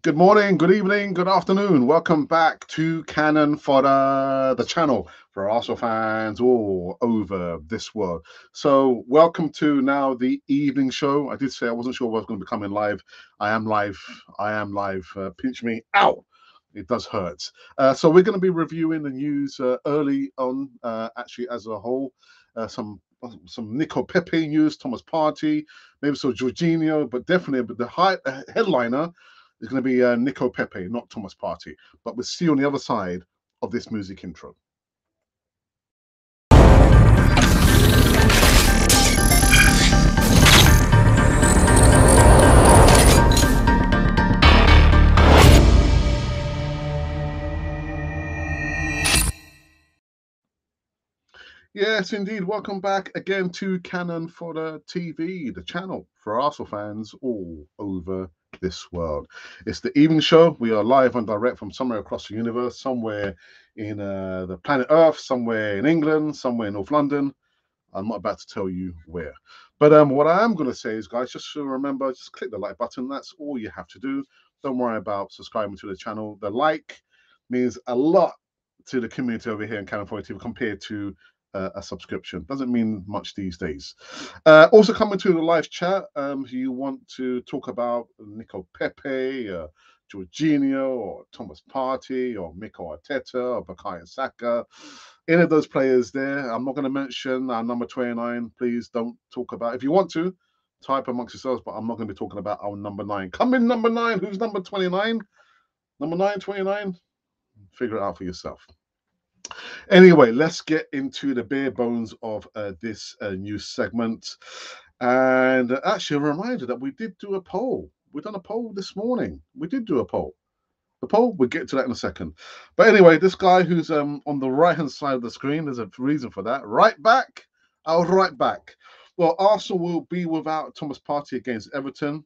Good morning, good evening, good afternoon. Welcome back to Cannon Fodder, the channel for Arsenal fans all over this world. So, welcome to now the evening show. I did say I wasn't sure if I was going to be coming live. I am live. I am live. Pinch me. Ow! It does hurt. So, we're going to be reviewing the news early on, actually, as a whole. Some Nico Pepe news, Thomas Partey, maybe some Jorginho, but definitely but the headliner is going to be Nico Pepe, not Thomas Partey. But we'll see you on the other side of this music intro. Yes, indeed. Welcome back again to Cannon for the TV, the channel for Arsenal fans all over this world. It's the evening show. We are live and direct from somewhere across the universe, somewhere in the planet Earth, somewhere in England, somewhere in North London. I'm not about to tell you where. But what I am going to say is, guys, just remember, just click the like button. That's all you have to do. Don't worry about subscribing to the channel. The like means a lot to the community over here in California TV compared to a subscription. Doesn't mean much these days. Also coming to the live chat, if you want to talk about Nico Pepe, Jorginho, or Thomas Partey, or Mikel Arteta, or Bukayo Saka, any of those players there. I'm not going to mention our number 29. Please don't talk about. If you want to, type amongst yourselves, but I'm not going to be talking about our number 9. Come in, number 9. Who's number 29? Number 9, 29? Figure it out for yourself. Anyway, let's get into the bare bones of this new segment. And actually, a reminder that we did do a poll. We've done a poll this morning. We did do a poll. The poll, we'll get to that in a second. But anyway, this guy who's on the right-hand side of the screen, there's a reason for that. Right back, right back. Well, Arsenal will be without Thomas Partey against Everton.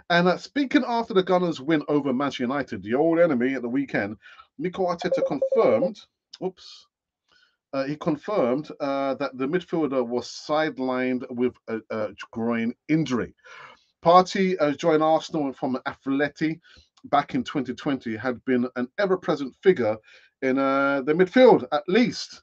And speaking after the Gunners' win over Manchester United, the old enemy at the weekend, Mikel Arteta confirmed, he confirmed that the midfielder was sidelined with a groin injury. Partey joined Arsenal from Atleti back in 2020, had been an ever-present figure in the midfield, at least.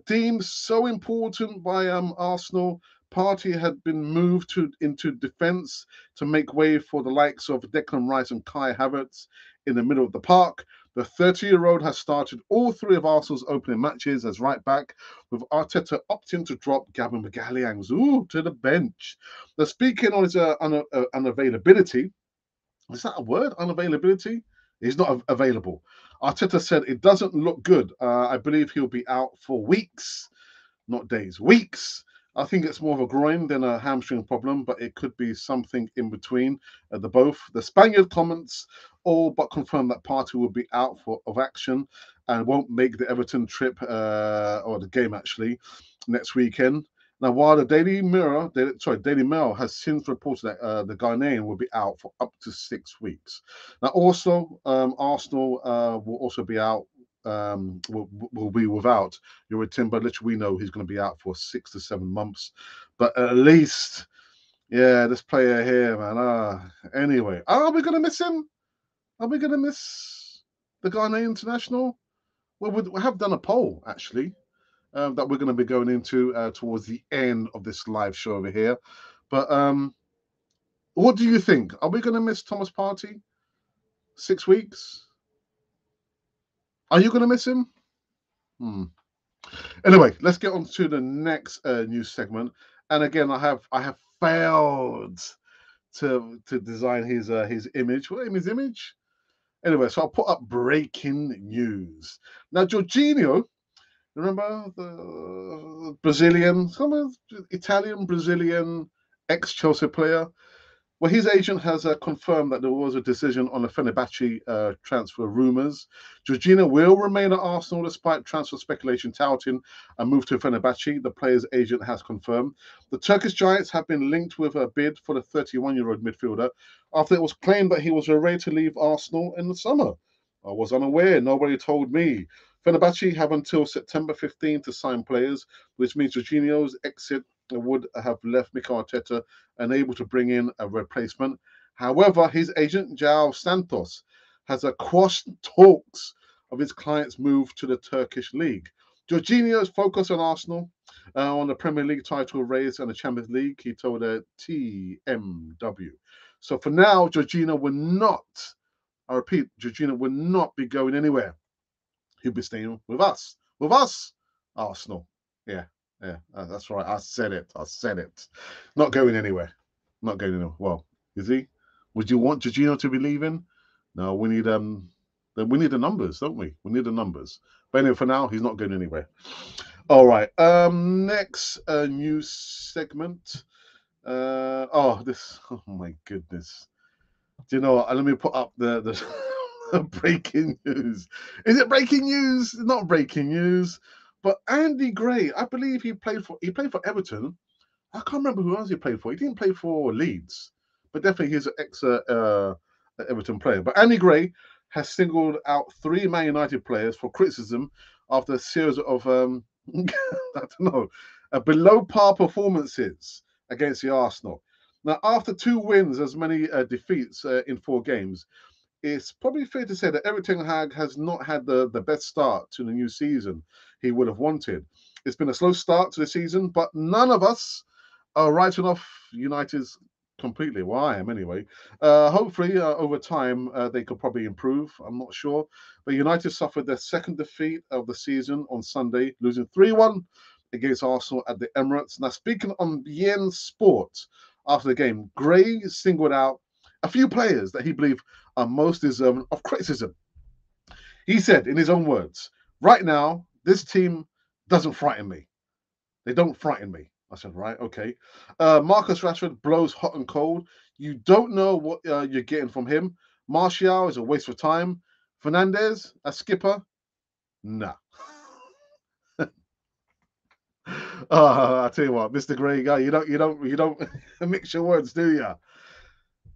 Deemed so important by Arsenal, Partey had been moved into defence to make way for the likes of Declan Rice and Kai Havertz in the middle of the park. The 30-year-old has started all 3 of Arsenal's opening matches as right back, with Arteta opting to drop Gavin McGalliang to the bench. Now, speaking on his unavailability, is that a word? Unavailability? He's not available. Arteta said it doesn't look good. I believe he'll be out for weeks, not days, weeks. I think it's more of a groin than a hamstring problem, but it could be something in between the both. The Spaniard comments all but confirmed that Partey will be out of action and won't make the Everton trip or the game actually next weekend. Now, while the Daily Mail has since reported that the Ghanaian will be out for up to 6 weeks. Now, also, Arsenal will also be out. Will be without Yuri Timber. Literally, we know he's going to be out for 6 to 7 months, but at least, yeah, this player here, man. Anyway, are we going to miss him? Are we going to miss the Ghanaian international? Well, we have done a poll actually that we're going to be going into towards the end of this live show over here. But what do you think? Are we going to miss Thomas Partey? 6 weeks? Are you going to miss him? Anyway, let's get on to the next news segment. And again, I have failed to design his image. What his image? Anyway, so I'll put up breaking news. Now, Jorginho, remember the Brazilian, Italian Brazilian ex-Chelsea player? Well, his agent has confirmed that there was a decision on the Fenerbahce transfer rumours. Jorginho will remain at Arsenal despite transfer speculation touting a move to Fenerbahce, the player's agent has confirmed. The Turkish Giants have been linked with a bid for the 31-year-old midfielder after it was claimed that he was ready to leave Arsenal in the summer. I was unaware. Nobody told me. Fenerbahce have until September 15 to sign players, which means Jorginho's exit would have left Mikel Arteta unable to bring in a replacement. However, his agent, João Santos, has quashed talks of his client's move to the Turkish league. Jorginho's focus on Arsenal, on the Premier League title race and the Champions League, he told TMW. So for now, Jorginho will not, I repeat, Jorginho will not be going anywhere. He'll be staying with us. With us, Arsenal. Yeah, that's right. I said it. Not going anywhere. Not going anywhere. Well, is he? Would you want Jorginho to be leaving? No, we need the numbers, don't we? We need the numbers. But anyway, for now, he's not going anywhere. All right. Next news segment. Oh my goodness. Do you know what? Let me put up the breaking news. Is it breaking news? Not breaking news. But Andy Gray, I believe he played for Everton. I can't remember who else he played for. He didn't play for Leeds, but definitely he's an ex Everton player. But Andy Gray has singled out 3 Man United players for criticism after a series of I don't know, below par performances against the Arsenal. Now, after 2 wins, as many defeats in 4 games, it's probably fair to say that Erik ten Hag has not had the best start to the new season he would have wanted. It's been a slow start to the season, but none of us are writing off United's completely. Well, I am anyway. Hopefully, over time, they could probably improve. I'm not sure. But United suffered their 2nd defeat of the season on Sunday, losing 3-1 against Arsenal at the Emirates. Now, speaking on BN Sport after the game, Gray singled out a few players that he believed are most deserving of criticism. He said, in his own words, "Right now, this team doesn't frighten me. They don't frighten me." I said, right, okay. Marcus Rashford blows hot and cold. You don't know what you're getting from him. Martial is a waste of time. Fernandez, a skipper? Nah. I tell you what, Mr. Grey guy, you don't mix your words, do you?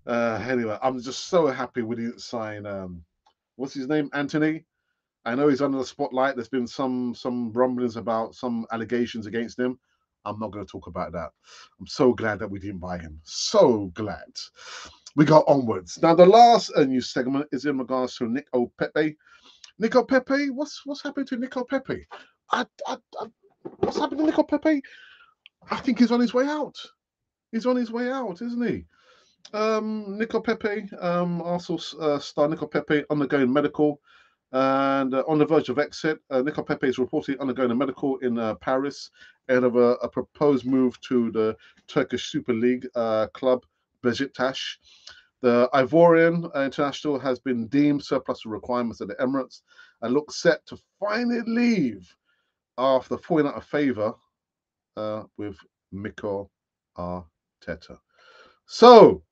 Anyway, I'm just so happy we didn't sign what's his name? Anthony. I know he's under the spotlight. There's been some rumblings about some allegations against him. I'm not going to talk about that. I'm so glad that we didn't buy him. So glad. We got onwards. Now, the last news segment is in regards to Nico Pepe. Nico Pepe? What's happened to Nico Pepe? What's happened to Nico Pepe? I think he's on his way out. He's on his way out, isn't he? Nico Pepe, Arsenal star Nico Pepe undergoing medical and on the verge of exit. Nico Pepe is reportedly undergoing a medical in Paris ahead of a proposed move to the Turkish Super League club Besiktas. The Ivorian international has been deemed surplus to requirements at the Emirates and looks set to finally leave after falling out of favour with Mikel Arteta. So,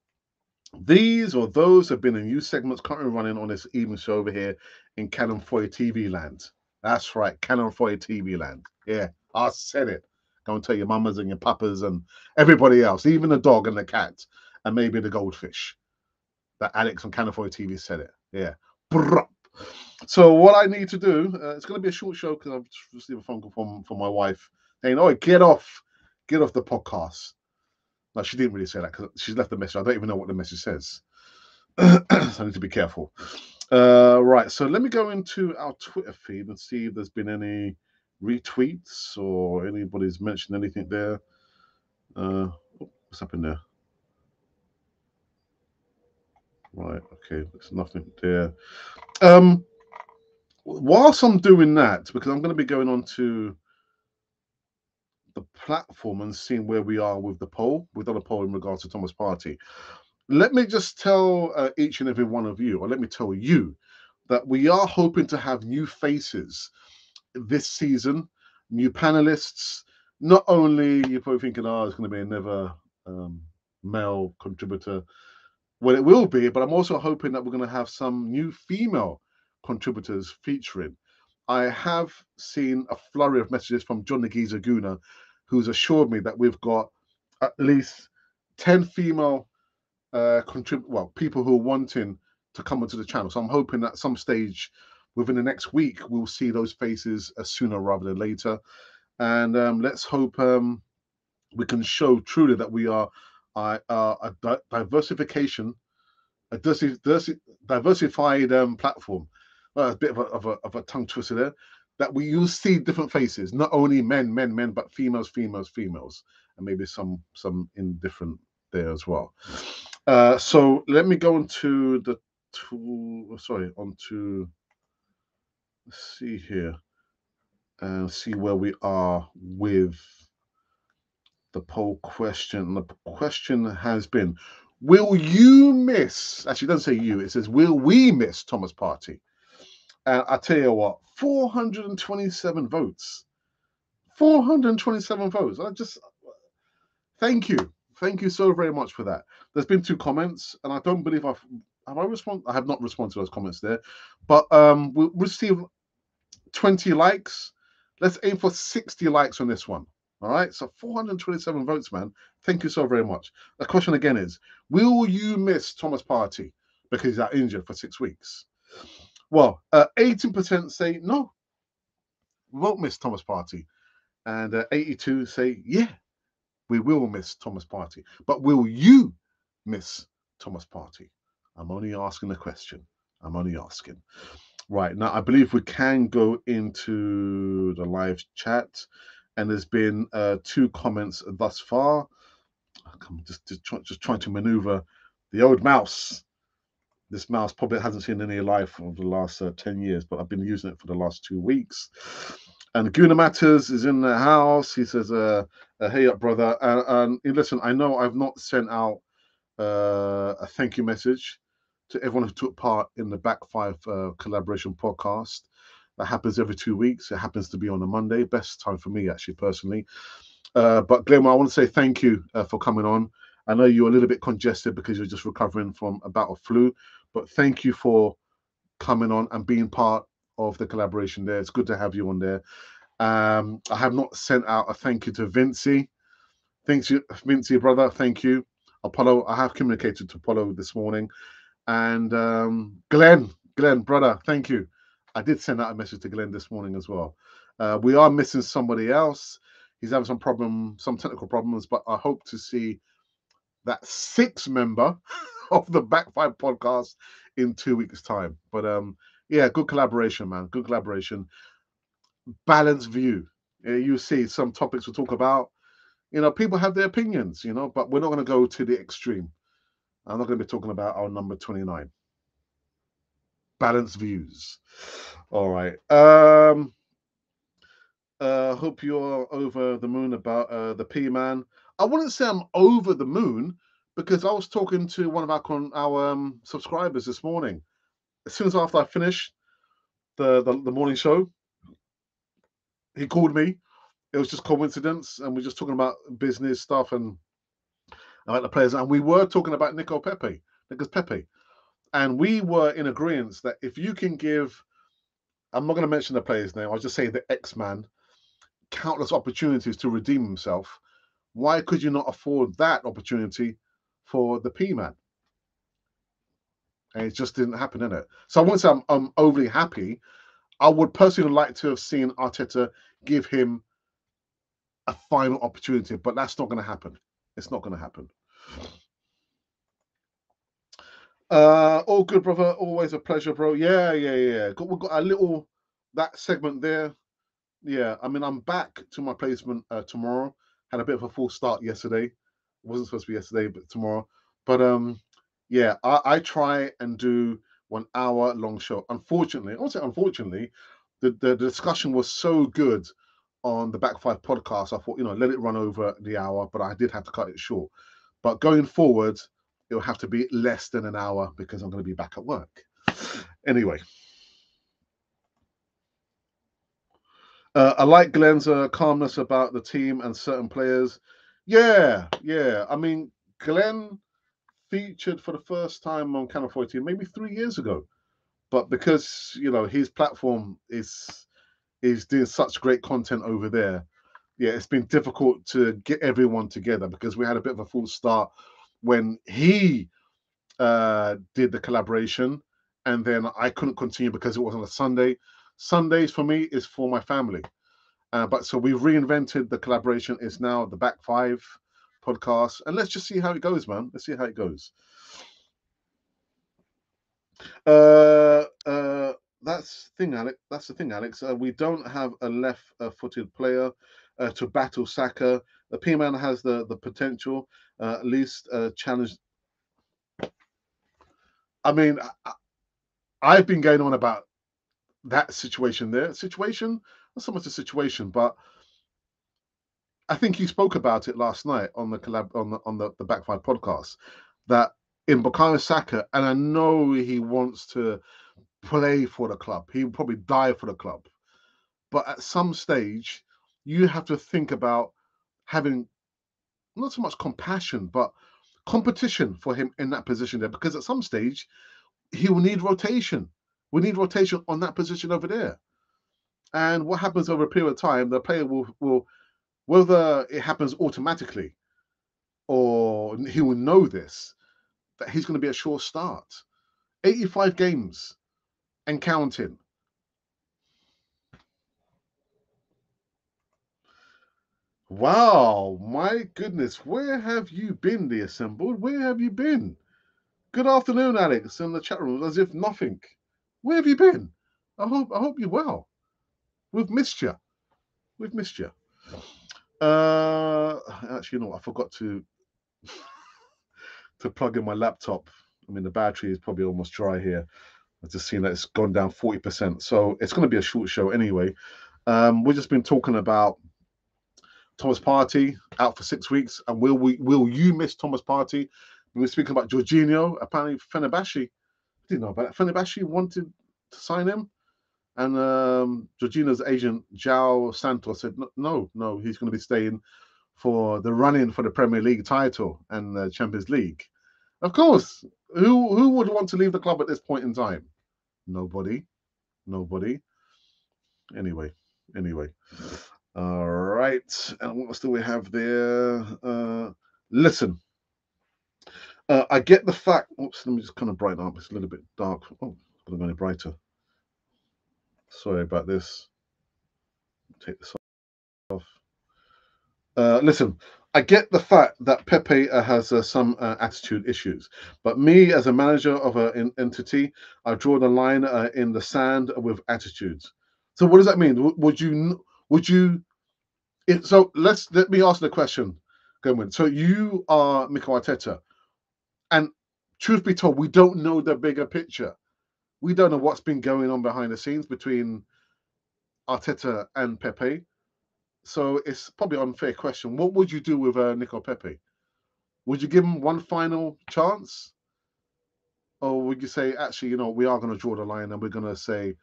these or those have been the new segments currently running on this evening show over here in Canon Foyer TV land. That's right, Canon Foyer TV land. Yeah, I said it. Go and tell your mamas and your papas and everybody else, even the dog and the cat, and maybe the goldfish. That Alex on Canon Foyer TV said it. Yeah. So what I need to do, it's going to be a short show because I've just received a phone call from my wife saying, "Oh, get off the podcast." No, she didn't really say that because she's left a message. I don't even know what the message says. So I need to be careful. Right, so let me go into our Twitter feed and see if there's been any retweets or anybody's mentioned anything there. What's happened there? Right, okay, there's nothing there. Whilst I'm doing that, because I'm going to be going on to the platform and seeing where we are with the poll. We've done a poll in regards to Thomas Partey. Let me just tell each and every one of you, or let me tell you, that we are hoping to have new faces this season, new panelists. Not only you're probably thinking, oh, it's going to be another male contributor. Well, it will be, but I'm also hoping that we're going to have some new female contributors featuring. I have seen a flurry of messages from John Nagiza Guna, who's assured me that we've got at least 10 female people who are wanting to come onto the channel. So I'm hoping that at some stage within the next week, we'll see those faces sooner rather than later. And let's hope we can show truly that we are a diversification a diversified platform. Well, a bit of a tongue twister there. That you see different faces, not only men, but females, and maybe some indifferent there as well. So let me go into the tool. Sorry, onto, let's see here and see where we are with the poll question. The question has been: will you miss? Actually, it doesn't say you. It says, will we miss Thomas Partey? And I tell you what, 427 votes. 427 votes. Thank you so very much for that. There's been 2 comments, and I don't believe I have not responded to those comments there, but we'll receive 20 likes. Let's aim for 60 likes on this one. All right, so 427 votes, man. Thank you so very much. The question again is: will you miss Thomas Partey because he's out injured for 6 weeks? Well, 18% say no, we won't miss Thomas Partey, and 82 say yeah, we will miss Thomas Partey. But will you miss Thomas Partey? I'm only asking the question. I'm only asking. Right, now I believe we can go into the live chat, and there's been 2 comments thus far. I'm just trying to maneuver the old mouse. This mouse probably hasn't seen any life over the last 10 years, but I've been using it for the last 2 weeks. And Guna Matters is in the house. He says, hey up, brother. And listen, I know I've not sent out a thank you message to everyone who took part in the Back Five collaboration podcast. That happens every 2 weeks. It happens to be on a Monday. Best time for me, actually, personally. But Glenn, I want to say thank you for coming on. I know you're a little bit congested because you're just recovering from a bout of flu, but thank you for coming on and being part of the collaboration there. It's good to have you on there. I have not sent out a thank you to Vincey. Thanks you, Vincey, brother. Thank you. Apollo, I have communicated to Apollo this morning. And Glenn, brother, thank you. I did send out a message to Glenn this morning as well. We are missing somebody else. He's having some technical problems, but I hope to see that 6th member of the Back Five podcast in 2 weeks' time. But yeah, good collaboration, man. Good collaboration. Balanced view. You see some topics we'll talk about. People have their opinions, but we're not going to go to the extreme. I'm not going to be talking about our number 29. Balanced views. All right. Hope you're over the moon about the P-Man. I wouldn't say I'm over the moon because I was talking to one of our subscribers this morning. As soon as after I finished the morning show, he called me. It was just coincidence, and we're just talking about business stuff and about the players. And we were talking about Nico Pepe, and we were in agreement that if you can give, I'm not going to mention the player's name, I'll just say the X-Man, countless opportunities to redeem himself, why could you not afford that opportunity for the P-Man? And it just didn't happen, innit? So I won't say I'm overly happy. I would personally like to have seen Arteta give him a final opportunity, but that's not going to happen. It's not going to happen. All good, brother. Always a pleasure, bro. Yeah. We've got a little, that segment there. Yeah, I mean, I'm back to my placement tomorrow. Had a bit of a false start yesterday. It wasn't supposed to be yesterday, but tomorrow. But yeah, I try and do 1 hour long show. Unfortunately, I won't say unfortunately, the discussion was so good on the Back Five podcast. I thought, let it run over the hour, but I did have to cut it short. But going forward, it'll have to be less than an hour because I'm going to be back at work. Anyway. I like Glenn's calmness about the team and certain players. Yeah. I mean, Glenn featured for the first time on Channel 14 maybe 3 years ago, but because his platform is doing such great content over there, yeah, it's been difficult to get everyone together because we had a bit of a false start when he did the collaboration, and then I couldn't continue because it was on a Sunday. Sundays for me is for my family. But so we've reinvented the collaboration. It's now the Back Five podcast, and let's just see how it goes, man. Let's see how it goes. that's the thing, Alex. That's the thing, Alex. We don't have a left-footed player to battle Saka. The P-Man has the potential, at least challenge. I mean, I've been going on about that situation there. Situation, not so much a situation, but I think he spoke about it last night on the the Back Five podcast, that in Bukayo Saka, and I know he wants to play for the club. He will probably die for the club. But at some stage, you have to think about having not so much compassion, but competition for him in that position there. Because at some stage, he will need rotation. We need rotation on that position over there. And what happens over a period of time, the player will whether it happens automatically or he will know this, that he's going to be a sure start. 85 games and counting. Wow, my goodness, where have you been, the assembled? Where have you been? Good afternoon, Alex, in the chat room, as if nothing. Where have you been? I hope you're well. We've missed you. We've missed you. Actually, you know what? I forgot to plug in my laptop. I mean, the battery is probably almost dry here. I've just seen that it's gone down 40%. So it's going to be a short show anyway. We've just been talking about Thomas Partey out for 6 weeks, and will you miss Thomas Partey? We were speaking about Jorginho. Apparently, Fenerbahce, I didn't know about that. Fenerbahce wanted to sign him, and Jorginho's agent João Santos said no, he's going to be staying for the run-in for the Premier League title and the Champions League. Of course, who would want to leave the club at this point in time? Nobody. Anyway. All right. And what else do we have there? Listen. I get the fact. Oops, let me just kind of brighten up. It's a little bit dark. Oh, it's going to go any brighter. Sorry about this. Take this off. Listen, I get the fact that Pepe has some attitude issues, but me as a manager of an entity, I draw the line in the sand with attitudes. So what does that mean? Would you? So let me ask the question, Goodwin. So you are Mikel Arteta, and truth be told, we don't know the bigger picture. We don't know what's been going on behind the scenes between Arteta and Pepe. So it's probably an unfair question. What would you do with Nico Pepe? Would you give him one final chance? Or would you say, actually, we are going to draw the line and we're going to say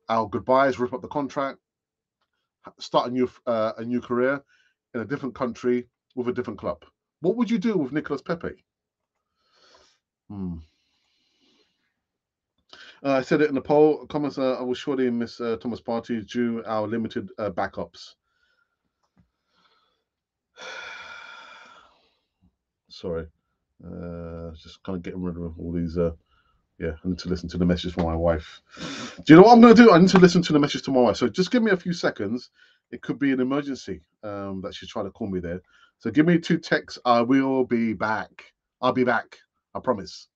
our goodbyes, rip up the contract, start a new career in a different country with a different club? What would you do with Nicolas Pepe? I said it in the poll. Comments, I will surely miss Thomas Partey due our limited backups. Sorry. Just kind of getting rid of all these. I need to listen to the message from my wife. Do you know what I'm going to do? I need to listen to the message to my wife. So just give me a few seconds. It could be an emergency that she's trying to call me there. So give me 2 texts. I will be back. I'll be back. I promise.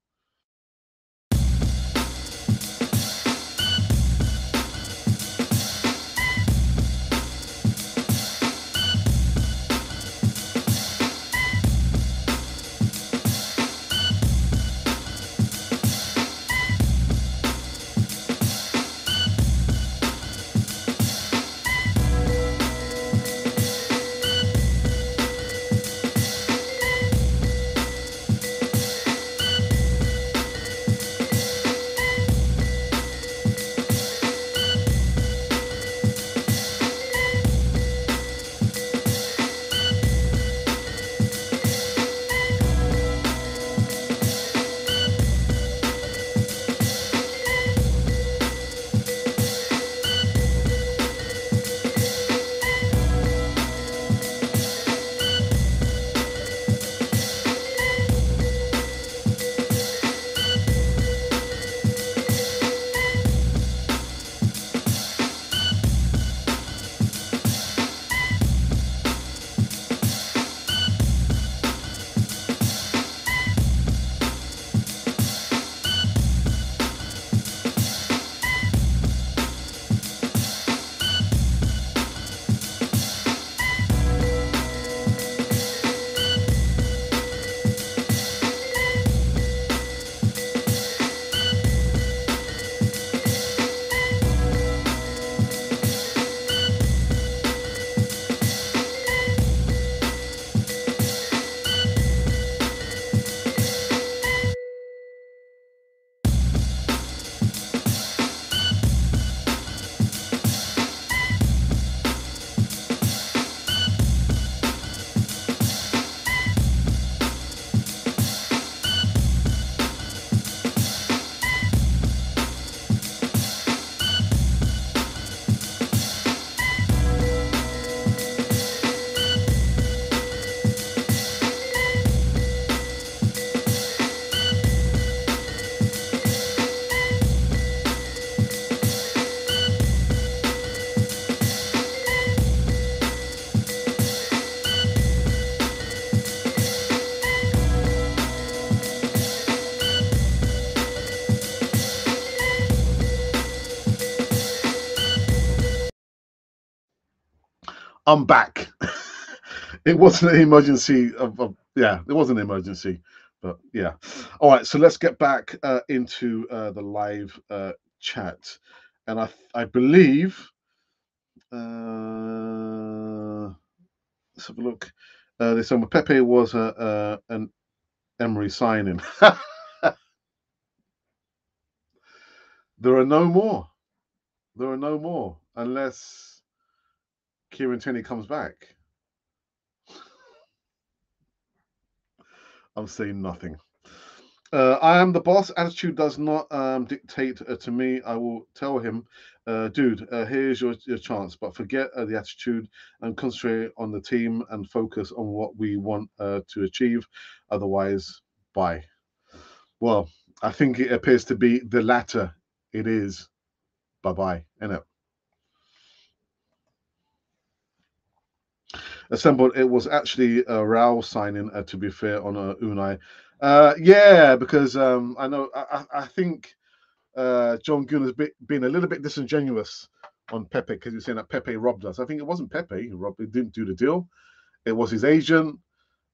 I'm back. It wasn't an emergency. Yeah, it wasn't an emergency. But yeah. All right, so let's get back into the live chat. And I believe, let's have a look. They said Pepe was an Emery signing. There are no more. There are no more unless Kieran Tierney comes back. I'm saying nothing. I am the boss. Attitude does not dictate to me. I will tell him, dude, here's your chance, but forget the attitude and concentrate on the team and focus on what we want to achieve. Otherwise, bye. Well, I think it appears to be the latter. It is bye-bye, innit? Assembled, it was actually a Rao signing, to be fair, on Unai. Yeah, because I know, I think John Gunn has been a little bit disingenuous on Pepe because he's saying that Pepe robbed us. I think it wasn't Pepe who robbed, he didn't do the deal. It was his agent.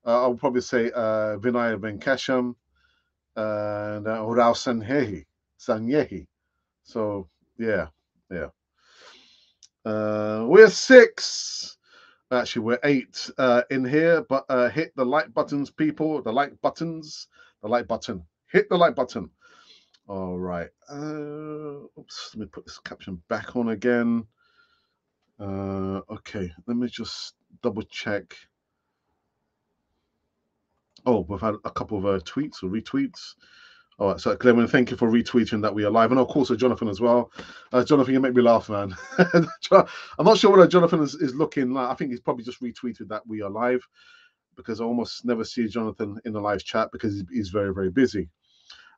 I would probably say Vinay Venkasham and Rao Sanyehi. So, yeah. We're 6. Actually, we're 8 in here, but hit the like buttons, people. The like buttons. The like button. Hit the like button. All right. Oops. Let me put this caption back on again. Okay. Let me just double check. Oh, we've had a couple of tweets or retweets. All right, so Glenn, thank you for retweeting that we are live, and of course, Jonathan as well. Jonathan, you make me laugh, man. I'm not sure whether Jonathan is looking like. I think he's probably just retweeted that we are live because I almost never see Jonathan in the live chat because he's very, very busy.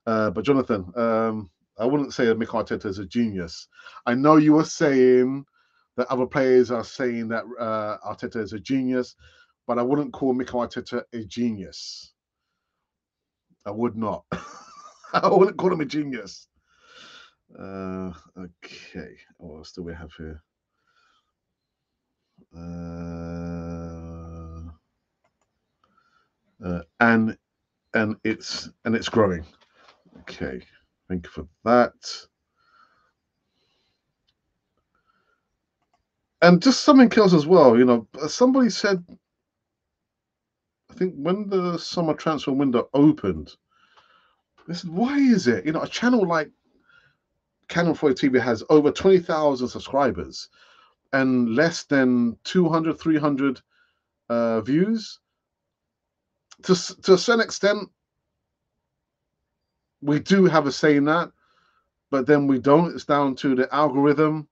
But Jonathan, I wouldn't say that Mikel Arteta is a genius. I know you were saying that other players are saying that Arteta is a genius, but I wouldn't call Mikel Arteta a genius. I would not. I wouldn't call him a genius. Okay. What else do we have here? And it's growing. Okay. Thank you for that. And just something else as well. Somebody said, I think when the summer transfer window opened, they said, why is it? A channel like Canon 4 TV has over 20,000 subscribers and less than 200, 300 views. To a certain extent, we do have a say in that, but then we don't. It's down to the algorithm.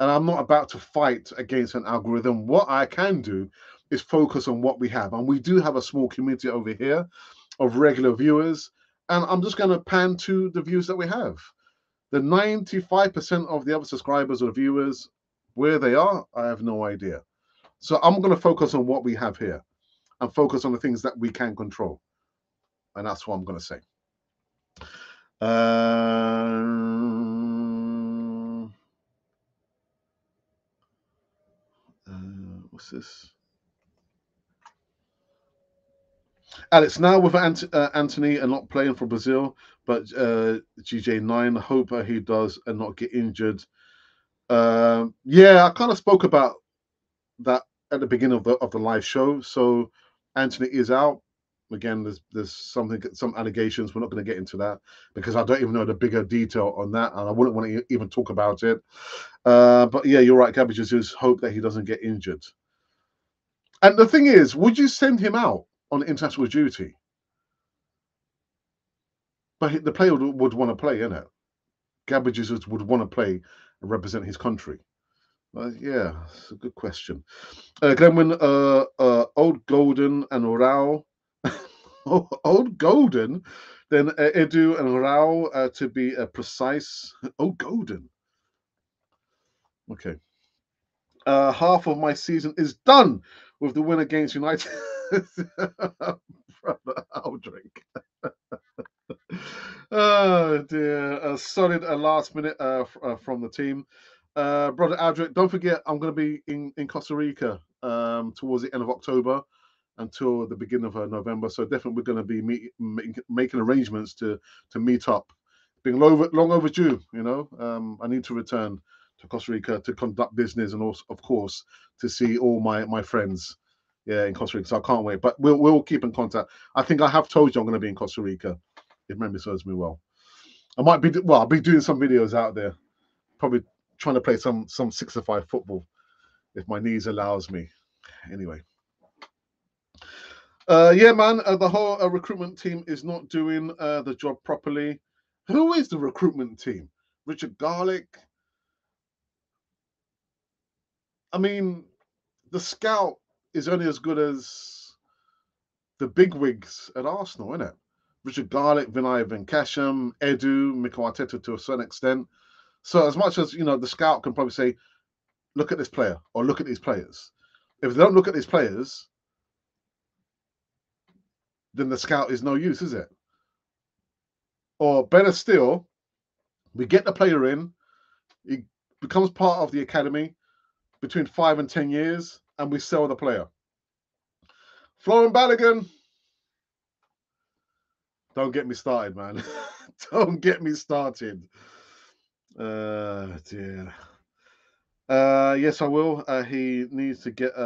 And I'm not about to fight against an algorithm. What I can do is focus on what we have. And we do have a small community over here of regular viewers. And I'm just going to pan to the views that we have. The 95% of the other subscribers or viewers, where they are, I have no idea. So I'm going to focus on what we have here and focus on the things that we can control. And that's what I'm going to say. What's this? Alex, now with Anthony and not playing for Brazil, but GJ9, hope he does and not get injured. Yeah, I kind of spoke about that at the beginning of the live show. So Anthony is out. Again, there's some allegations. We're not going to get into that because I don't even know the bigger detail on that, and I wouldn't want to even talk about it. But yeah, you're right, Gabby. Just hope that he doesn't get injured. And the thing is, would you send him out on international duty? But the player would want to play, innit? Gabby Jesus would want to play and represent his country. Yeah, it's a good question. Glenwin, Old Golden and Rao. Old Golden, then Edu and Rao to be precise. Old Golden. Okay. Half of my season is done with the win against United. Brother, I'll drink. Oh dear. A solid last minute from the team. Brother Aldrich, don't forget I'm going to be in Costa Rica towards the end of October until the beginning of November. So definitely we're going to be making arrangements to meet up. Being long overdue, you know. I need to return to Costa Rica to conduct business and also, of course, to see all my friends, yeah, in Costa Rica. So I can't wait. But we'll keep in contact. I think I have told you I'm going to be in Costa Rica, if memory serves me well. I'll be doing some videos out there, probably trying to play some 6-a-5 football if my knees allows me. Anyway. Yeah, man, the whole recruitment team is not doing the job properly. Who is the recruitment team? Richard Garlick? I mean, the scout is only as good as the bigwigs at Arsenal, isn't it? Richard Garlick, Vinay Venkasham, Edu, Mikel Arteta to a certain extent. So as much as, you know, the scout can probably say, look at this player or look at these players. If they don't look at these players, then the scout is no use, is it? Or better still, we get the player in, he becomes part of the academy between 5 and 10 years, and we sell the player. Florian Balogun, don't get me started, man. Don't get me started. Dear. Yes, I will. He needs to get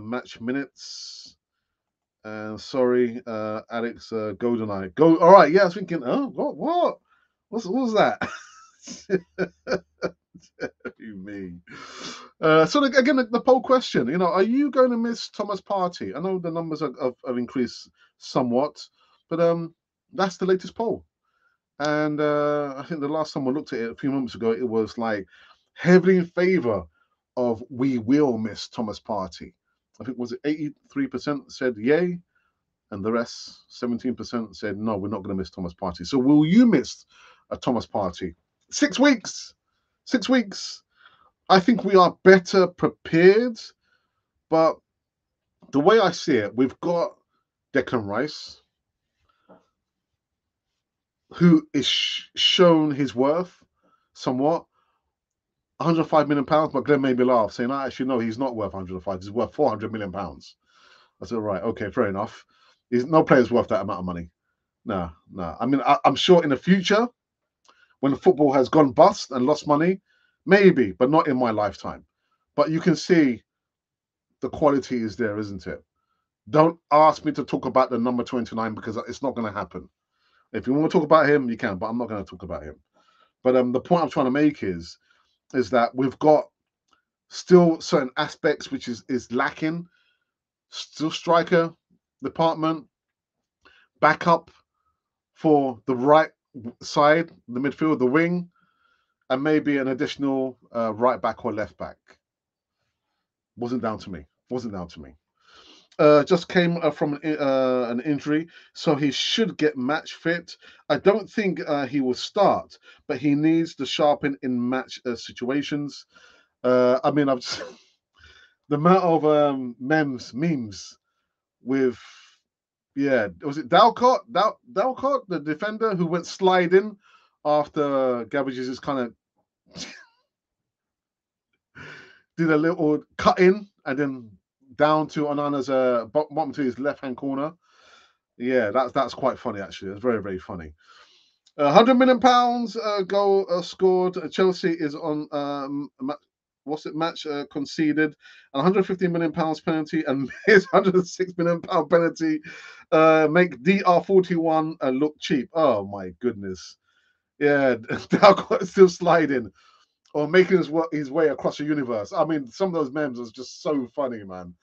match minutes. Sorry, Alex Goldeneye. Go. All right. Yeah, I was thinking. Oh, what? What was that? You mean? So again, the poll question. You know, are you going to miss Thomas Partey? I know the numbers have increased somewhat, but that's the latest poll. And I think the last time I looked at it a few months ago, it was like heavily in favour of we will miss Thomas Partey. I think was it 83% said yay, and the rest 17% said no, we're not going to miss Thomas Partey. So will you miss a Thomas Partey? 6 weeks. 6 weeks. I think we are better prepared, but the way I see it, we've got Declan Rice, who is shown his worth somewhat. 105 million pounds, but Glenn made me laugh, saying, actually, no, he's not worth 105, he's worth 400 million pounds. I said, right, okay, fair enough. No player's worth that amount of money. No. I mean, I'm sure in the future, when football has gone bust and lost money, maybe, but not in my lifetime. But you can see the quality is there, isn't it? Don't ask me to talk about the number 29 because it's not going to happen. If you want to talk about him, you can, but I'm not going to talk about him. But the point I'm trying to make is that we've got still certain aspects which is lacking. Still striker department, backup for the right side, the midfield, the wing, and maybe an additional right back or left back. Wasn't down to me. Just came from an injury, so he should get match fit. I don't think he will start, but he needs to sharpen in match situations. I mean, I've just, the amount of memes with, yeah, was it Dalcott, the defender who went sliding after Gabbage's kind of did a little cut in and then down to Onana's bottom to his left-hand corner. Yeah, that's quite funny, actually. It's very, very funny. 100 million pounds goal scored. Chelsea is on match conceded, and 150 million pounds penalty, and his 106 million pound penalty make DR41 look cheap. Oh my goodness. Yeah, Dalcott still sliding or making his way across the universe. I mean, some of those memes are just so funny, man.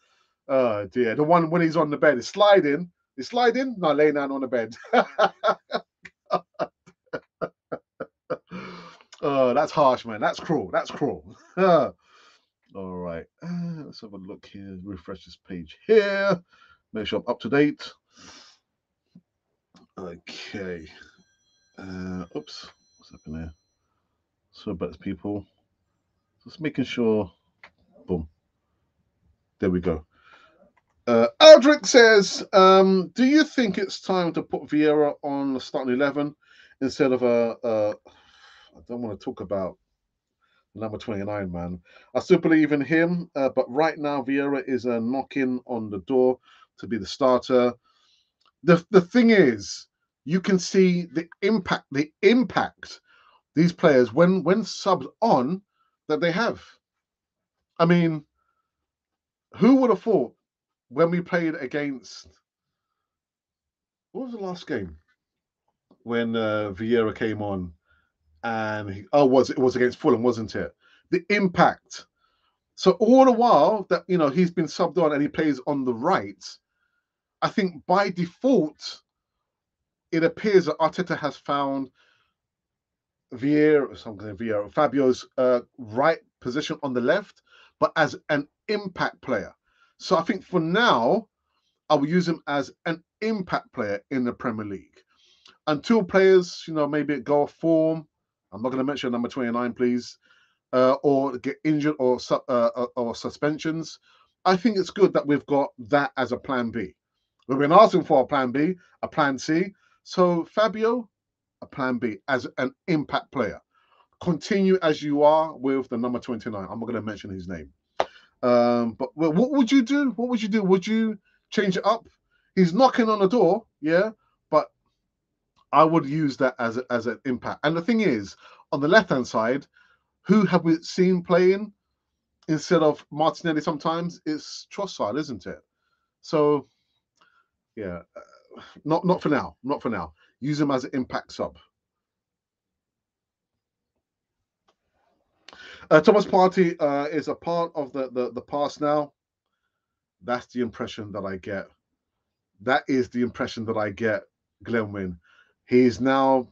Oh dear. The one when he's on the bed, he's sliding. No, laying down on the bed. Oh, that's harsh, man. That's cruel. All right. Let's have a look here. Refresh this page here. Make sure I'm up to date. Okay. Oops. What's happening there? So about people. Just making sure. Boom. There we go. Aldrich says, do you think it's time to put Vieira on the starting 11 instead of I don't want to talk about number 29, man. I still believe in him, but right now Vieira is knocking on the door to be the starter. The thing is, you can see the impact these players when subs on that they have. I mean, who would have thought when we played against, what was the last game when Vieira came on and it was against Fulham, wasn't it? The impact. So all the while that he's been subbed on and he plays on the right, I think by default it appears that Arteta has found Fabio's right position on the left, but as an impact player. So I think for now, I will use him as an impact player in the Premier League. Until players, maybe go off form. I'm not going to mention number 29, please, or get injured or suspensions. I think it's good that we've got that as a plan B. We've been asking for a plan B, a plan C. So Fabio, a plan B as an impact player. Continue as you are with the number 29. I'm not going to mention his name. But what would you do? What would you do? Would you change it up? He's knocking on the door, yeah, but I would use that as an impact. And the thing is, on the left hand side, who have we seen playing instead of Martinelli? Sometimes it's Trossard, isn't it? So yeah, not for now. Not for now. Use him as an impact sub. Thomas Partey is a part of the past now. That's the impression that I get. That is the impression that I get, Glenwyn. He is now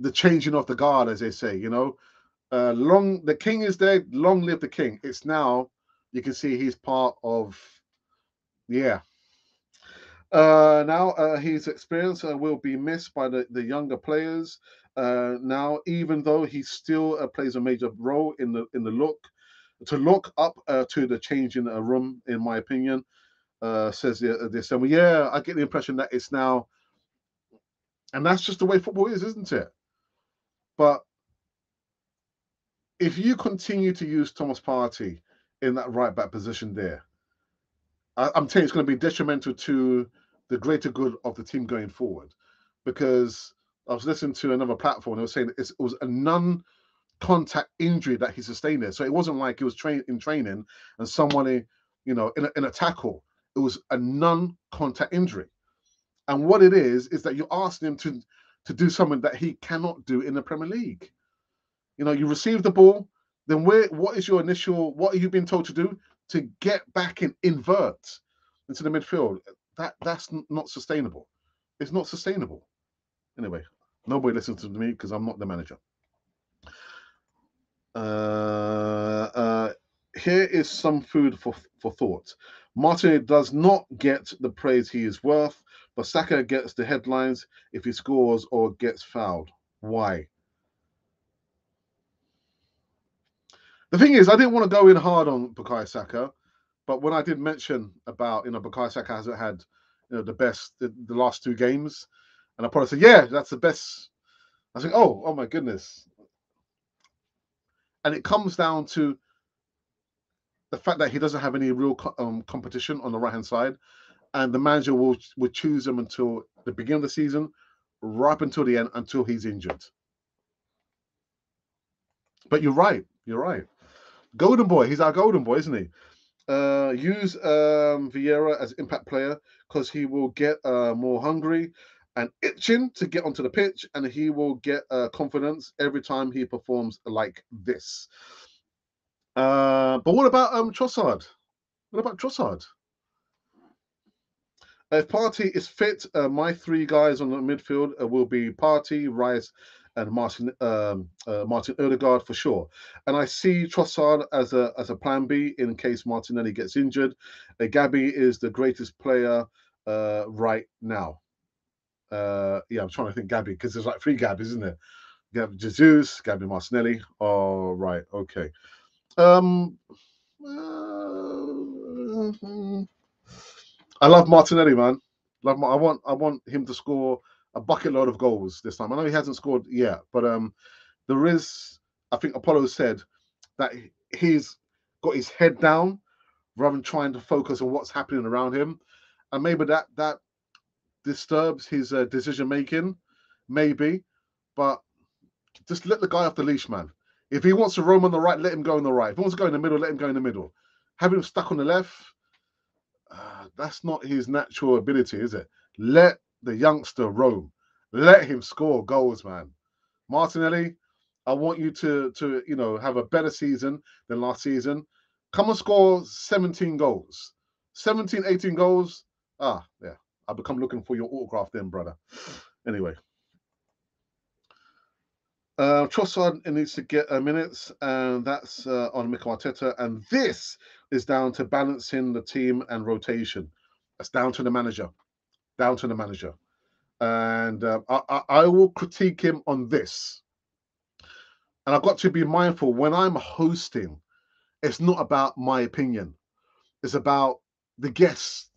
the changing of the guard, as they say. Long the king is dead. Long live the king. It's now you can see he's part of. Yeah. Now his experience will be missed by the younger players. Now, even though he still plays a major role in the look up to the change in the room, in my opinion, says this. And yeah, I get the impression that it's now, and that's just the way football is, isn't it? But if you continue to use Thomas Partey in that right back position there, I'm telling you, it's going to be detrimental to the greater good of the team going forward. Because I was listening to another platform, they were saying it was a non-contact injury that he sustained there. So it wasn't like he was in training and someone, in a tackle. It was a non-contact injury. And what it is that you're asking him to do something that he cannot do in the Premier League. You receive the ball, then what is your initial, what are you being told to do? To get back and invert into the midfield. That's not sustainable. It's not sustainable. Anyway, nobody listens to me because I'm not the manager. Here is some food for thought. Martin does not get the praise he is worth, but Saka gets the headlines if he scores or gets fouled. Why? The thing is, I didn't want to go in hard on Bukayo Saka, but when I did mention about, Bukayo Saka hasn't had, the best the last two games, and I probably said, yeah, that's the best. I think, oh my goodness. And it comes down to the fact that he doesn't have any real competition on the right hand side, and the manager will choose him until the beginning of the season, right up until the end, until he's injured. But you're right. You're right. Golden boy. He's our golden boy, isn't he? Use Vieira as impact player because he will get more hungry and itching to get onto the pitch, and he will get confidence every time he performs like this. But what about Trossard? What about Trossard? If Partey is fit, my three guys on the midfield will be Partey, Rice, and Martin Odegaard for sure. And I see Trossard as a plan B in case Martinelli gets injured. Gabby is the greatest player right now. Yeah, I'm trying to think Gabby because there's like three Gabbies, isn't there? Gabby Jesus, Gabby Martinelli. Oh, right, okay. I love Martinelli, man. I want him to score a bucket load of goals this time. I know he hasn't scored yet, but there is. I think Apollo said that he's got his head down rather than trying to focus on what's happening around him, and maybe that disturbs his decision making, maybe. But just let the guy off the leash, man. If he wants to roam on the right, let him go on the right. If he wants to go in the middle, let him go in the middle. Having him stuck on the left, that's not his natural ability, is it? Let the youngster roam. Let him score goals, man. Martinelli, I want you to have a better season than last season. Come and score 17 goals. 17, 18 goals. Yeah. I'll become looking for your autograph then, brother. Anyway. Trossard needs to get minutes, and that's on Mikel Arteta. And this is down to balancing the team and rotation. That's down to the manager. Down to the manager. And I will critique him on this. And I've got to be mindful when I'm hosting, it's not about my opinion. It's about the guests.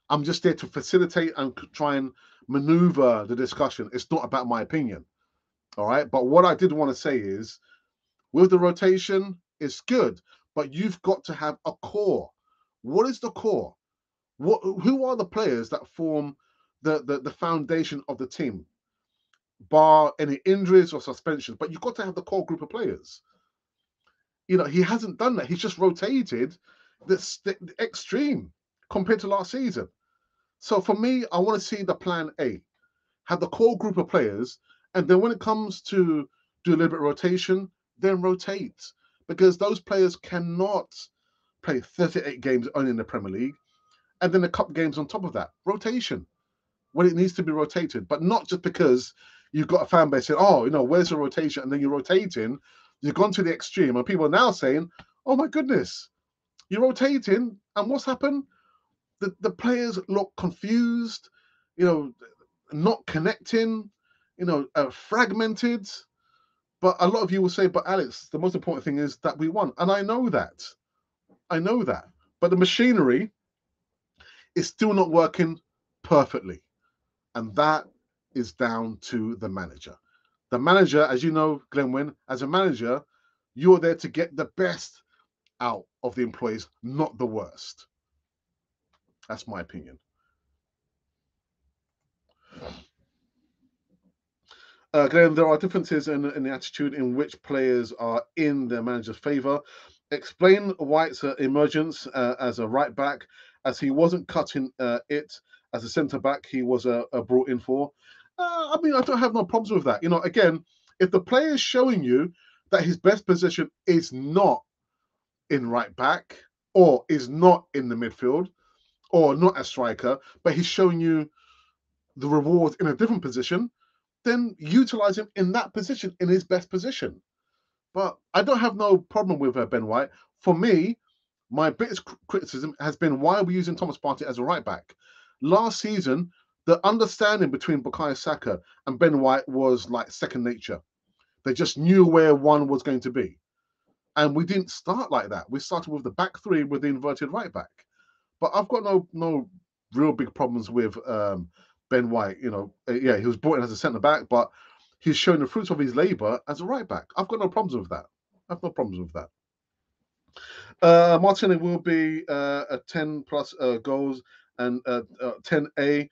I'm just there to facilitate and try and maneuver the discussion. It's not about my opinion. All right. But what I did want to say is with the rotation, it's good, but you've got to have a core. What is the core? Who are the players that form the foundation of the team? Bar any injuries or suspensions, but you've got to have the core group of players. He hasn't done that. He's just rotated the extreme compared to last season. So for me, I want to see the plan A. Have the core group of players, and then when it comes to do a little bit of rotation, then rotate. Because those players cannot play 38 games only in the Premier League, and then a couple games on top of that. Rotation. When it needs to be rotated, but not just because you've got a fan base saying, where's the rotation? And then you're rotating, you've gone to the extreme, and people are now saying, oh my goodness, you're rotating, and what's happened? The players look confused, not connecting, fragmented. But a lot of you will say, but Alex, the most important thing is that we won. And I know that. But the machinery is still not working perfectly. And that is down to the manager. The manager, as you know, Glenwyn, as a manager, you're there to get the best out of the employees, not the worst. That's my opinion. Glenn, there are differences in the attitude in which players are in their manager's favour. Explain White's emergence as a right back, as he wasn't cutting it as a centre back. He was brought in for. I don't have no problems with that. Again, if the player is showing you that his best position is not in right back or is not in the midfield or not a striker, but he's showing you the rewards in a different position, then utilize him in that position, in his best position. But I don't have no problem with Ben White. For me, my biggest criticism has been why are we using Thomas Partey as a right back? Last season, the understanding between Bukayo Saka and Ben White was like second nature. They just knew where one was going to be. And we didn't start like that. We started with the back three with the inverted right back. But I've got no real big problems with Ben White. He was brought in as a centre back, but he's shown the fruits of his labour as a right back. I've got no problems with that. Martinelli will be a 10 plus goals and 10A.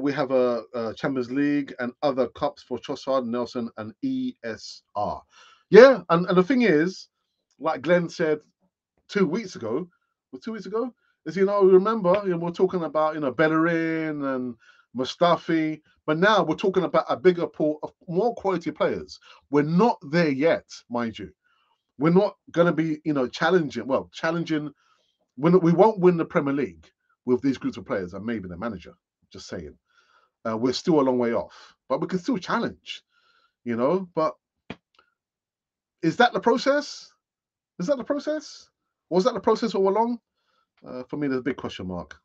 We have a Champions League and other cups for Trossard, Nelson, and ESR. Yeah, and the thing is, like Glenn said 2 weeks ago, is remember we're talking about Bellerin and Mustafi, but now we're talking about a bigger pool of more quality players. We're not there yet, mind you. We're not going to be challenging. We won't win the Premier League with these groups of players and maybe the manager. Just saying, we're still a long way off, but we can still challenge. But is that the process? Was that the process all along? For me, there's a big question mark.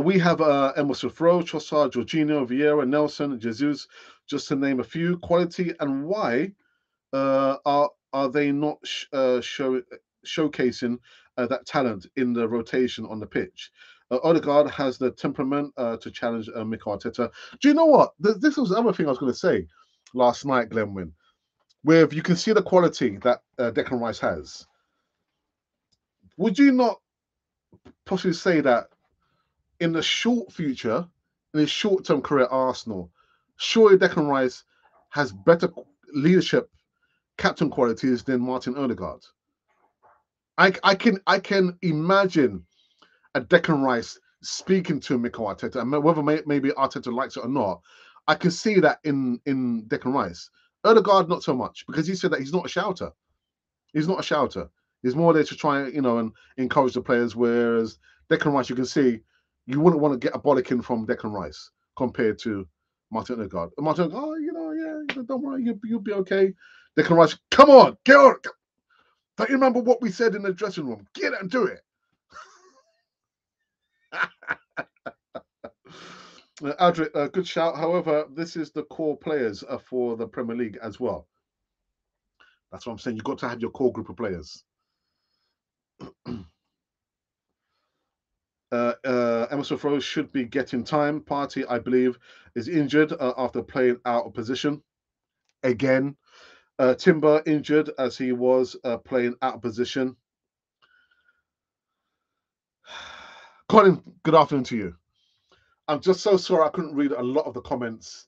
We have Emerson Fro, Trossard, Jorginho, Vieira, Nelson, Jesus, just to name a few. Quality and why are they not showcasing that talent in the rotation on the pitch? Odegaard has the temperament to challenge Mikel Arteta. Do you know what? This was the other thing I was going to say last night, Glenwyn. where you can see the quality that Declan Rice has. Would you not possibly say that in the short future, in his short-term career at Arsenal, surely Declan Rice has better leadership, captain qualities than Martin Odegaard? I can imagine a Declan Rice speaking to Mikel Arteta, and whether maybe Arteta likes it or not, I can see that in Declan Rice. Odegaard, not so much, because he said that he's not a shouter. He's not a shouter. He's more there to try, and encourage the players. Whereas Declan Rice, you can see, you wouldn't want to get a bollocking from Declan Rice compared to Martin Odegaard. And Martin, don't worry, you'll be okay. Declan Rice, come on, get on. Don't you remember what we said in the dressing room? Get it and do it. Adric, good shout. However, this is the core players for the Premier League as well. That's what I'm saying. You've got to have your core group of players. Emerson Rose should be getting time. Partey, I believe, is injured after playing out of position again. Timber injured as he was playing out of position. Colin, good afternoon to you. I'm just so sorry I couldn't read a lot of the comments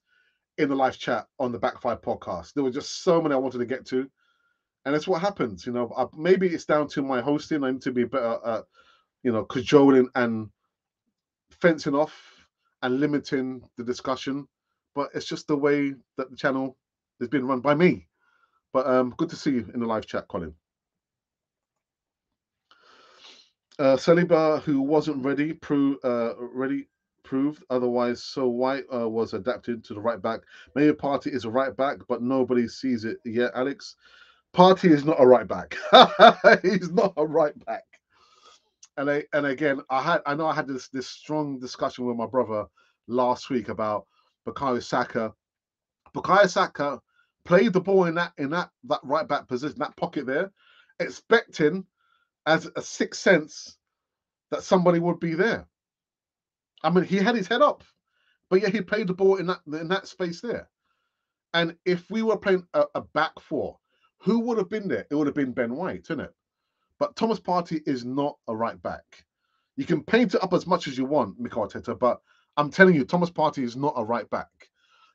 in the live chat on the Backfire podcast. There were just so many I wanted to get to. And that's what happens. Maybe it's down to my hosting. I need to be better at, cajoling and fencing off and limiting the discussion. But it's just the way that the channel is being run by me. But good to see you in the live chat, Colin. Saliba, who wasn't ready, proved otherwise. So White was adapted to the right back. Maybe Partey is a right back, but nobody sees it yet, Alex. Partey is not a right back. He's not a right back. And again, I know I had this strong discussion with my brother last week about Bukayo Saka. Bukayo Saka played the ball in that right back position, that pocket there, expecting as a sixth sense that somebody would be there. I mean, he had his head up, but yeah, he played the ball in that space there. And if we were playing a back four, who would have been there? It would have been Ben White, isn't it? But Thomas Partey is not a right back. You can paint it up as much as you want, Mikel Arteta, but I'm telling you, Thomas Partey is not a right back.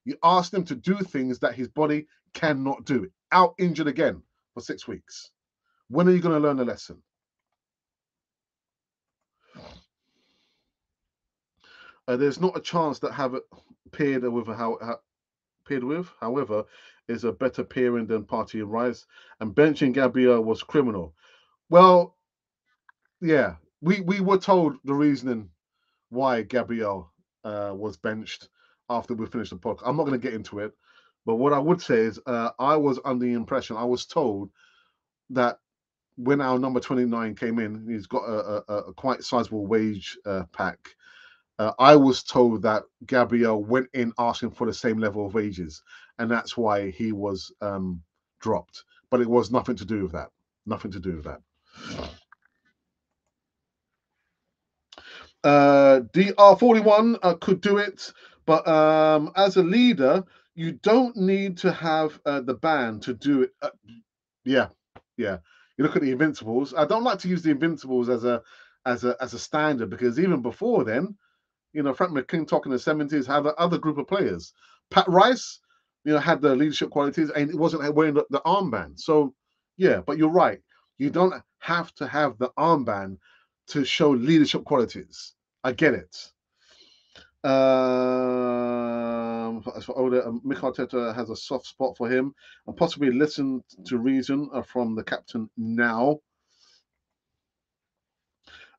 You asked him to do things that his body cannot do. Out injured again for 6 weeks. When are you going to learn the lesson? There's not a chance that have paired with however, is a better pairing than Partey and Rice. And benching Gabriel was criminal. Well, yeah, we were told the reasoning why Gabriel was benched after we finished the podcast. I'm not going to get into it, but what I would say is I was under the impression, I was told that when our number 29 came in, he's got a quite sizable wage pack. I was told that Gabriel went in asking for the same level of wages, and that's why he was dropped. But it was nothing to do with that. Nothing to do with that. DR41 could do it, but as a leader, you don't need to have the band to do it. Yeah. You look at the Invincibles. I don't like to use the Invincibles as a standard, because even before then, Frank McClintock in the 70s had other group of players. Pat Rice, had the leadership qualities, and it wasn't wearing the armband. So, yeah, but you're right. You don't have to have the armband to show leadership qualities. I get it. As for Oda, Mikel Arteta has a soft spot for him, and possibly listen to reason from the captain now.